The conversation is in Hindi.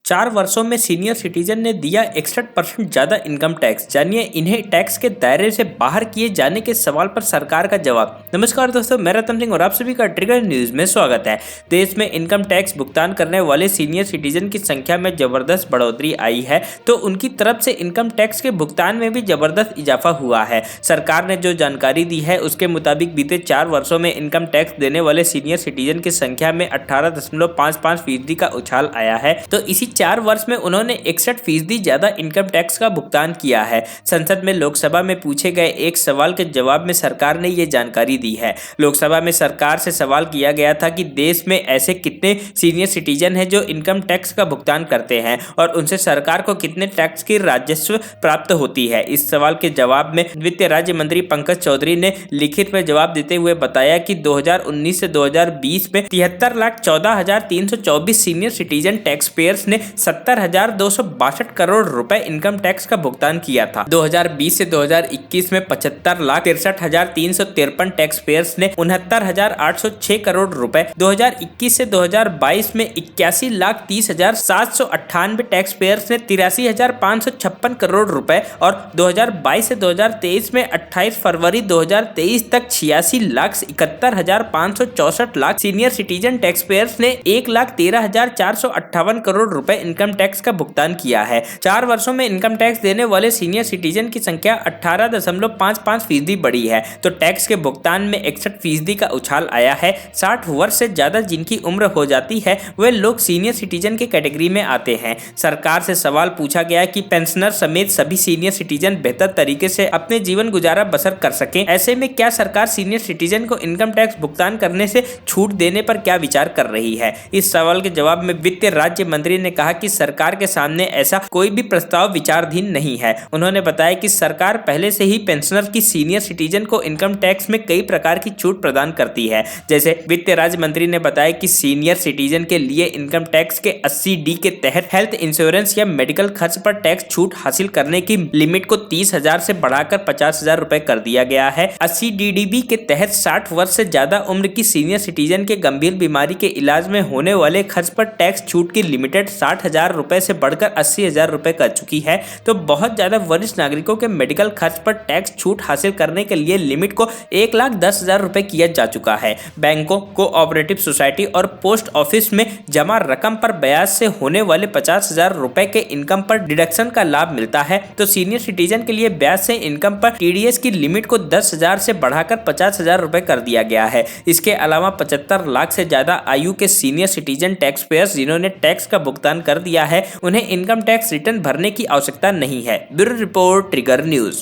4 वर्षों में सीनियर सिटीजन ने दिया 61% ज्यादा इनकम टैक्स। जानिए इन्हें टैक्स के दायरे से बाहर किए जाने के सवाल पर सरकार का जवाब। नमस्कार दोस्तों, मैं रतन सिंह और आप सभी का ट्रिगर न्यूज में स्वागत है। देश में इनकम टैक्स भुगतान करने वाले सीनियर सिटीजन की संख्या में जबरदस्त बढ़ोतरी आई है, तो उनकी तरफ से इनकम टैक्स के भुगतान में भी जबरदस्त इजाफा हुआ है। सरकार ने जो जानकारी दी है उसके मुताबिक बीते 4 वर्षों में इनकम टैक्स देने वाले सीनियर सिटीजन की संख्या में 18.55% का उछाल आया है। तो इसी 4 वर्ष में उन्होंने 61% ज्यादा इनकम टैक्स का भुगतान किया है। संसद में लोकसभा में पूछे गए एक सवाल के जवाब में सरकार ने ये जानकारी दी है। लोकसभा में सरकार से सवाल किया गया था कि देश में ऐसे कितने सीनियर सिटीजन हैं जो इनकम टैक्स का भुगतान करते हैं और उनसे सरकार को कितने टैक्स की राजस्व प्राप्त होती है। इस सवाल के जवाब में वित्त राज्य मंत्री पंकज चौधरी ने लिखित में जवाब देते हुए बताया कि 2019 से 2020 में 73,14,324 सीनियर सिटीजन टैक्स पेयर्स ने 70,262 करोड़ रुपए इनकम टैक्स का भुगतान किया था। 2020 से 2021 में 75,63,353 टैक्स पेयर्स ने 69,806 करोड़ रुपए, 2021 से 2022 में 81,30,798 टैक्स पेयर्स ने 83,556 करोड़ रुपए और 2022 से 2023 में 28 फरवरी 2023 तक 86,71,564 सीनियर सिटीजन टैक्स पेयर्स ने 1,13,458 करोड़ रुपए इनकम टैक्स का भुगतान किया है। 4 वर्षों में इनकम टैक्स देने वाले सीनियर सिटीजन की संख्या 18.55% बढ़ी है, तो टैक्स के भुगतान में 61% का उछाल आया है। 60 वर्ष से ज्यादा जिनकी उम्र हो जाती है वे लोग सीनियर सिटीजन के कैटेगरी में आते हैं। सरकार से सवाल पूछा गया कि पेंशनर समेत सभी सीनियर सिटीजन बेहतर तरीके से अपने जीवन गुजारा बसर कर सकें, ऐसे में क्या सरकार सीनियर सिटीजन को इनकम टैक्स भुगतान करने से छूट देने पर क्या विचार कर रही है। इस सवाल के जवाब में वित्त राज्य मंत्री ने कहा कि सरकार के सामने ऐसा कोई भी प्रस्ताव विचाराधीन नहीं है। उन्होंने बताया कि सरकार पहले से ही पेंशनर की सीनियर सिटीजन को इनकम टैक्स में कई प्रकार की छूट प्रदान करती है। जैसे वित्त राज्य मंत्री ने बताया कि सीनियर सिटीजन के लिए इनकम टैक्स के 80D के तहत हेल्थ इंश्योरेंस या मेडिकल खर्च पर टैक्स छूट हासिल करने की लिमिट को 30,000 से बढ़ाकर 50,000 रुपए कर दिया गया है। 80DDB के तहत 60 वर्ष से ज्यादा उम्र की सीनियर सिटीजन के गंभीर बीमारी के इलाज में होने वाले खर्च पर टैक्स छूट की लिमिटेड 60,000 रुपए से बढ़कर 80,000 रुपए कर चुकी है। तो बहुत ज्यादा वरिष्ठ नागरिकों के मेडिकल खर्च पर टैक्स छूट हासिल करने के लिए लिमिट को 1,10,000 रुपए किया जा चुका है। बैंकों, कोऑपरेटिव सोसाइटी और पोस्ट ऑफिस में जमा रकम पर ब्याज से होने वाले 50,000 रुपए के इनकम पर डिडक्शन का लाभ मिलता है। तो सीनियर सिटीजन के लिए ब्याज से इनकम पर TDS की लिमिट को 10,000 से बढ़ाकर 50,000 रुपए कर दिया गया है। इसके अलावा 75 लाख से ज्यादा आयु के सीनियर सिटीजन टैक्स पेयर्स जिन्होंने टैक्स का भुगतान कर दिया है, उन्हें इनकम टैक्स रिटर्न भरने की आवश्यकता नहीं है। Bureau report, trigger news.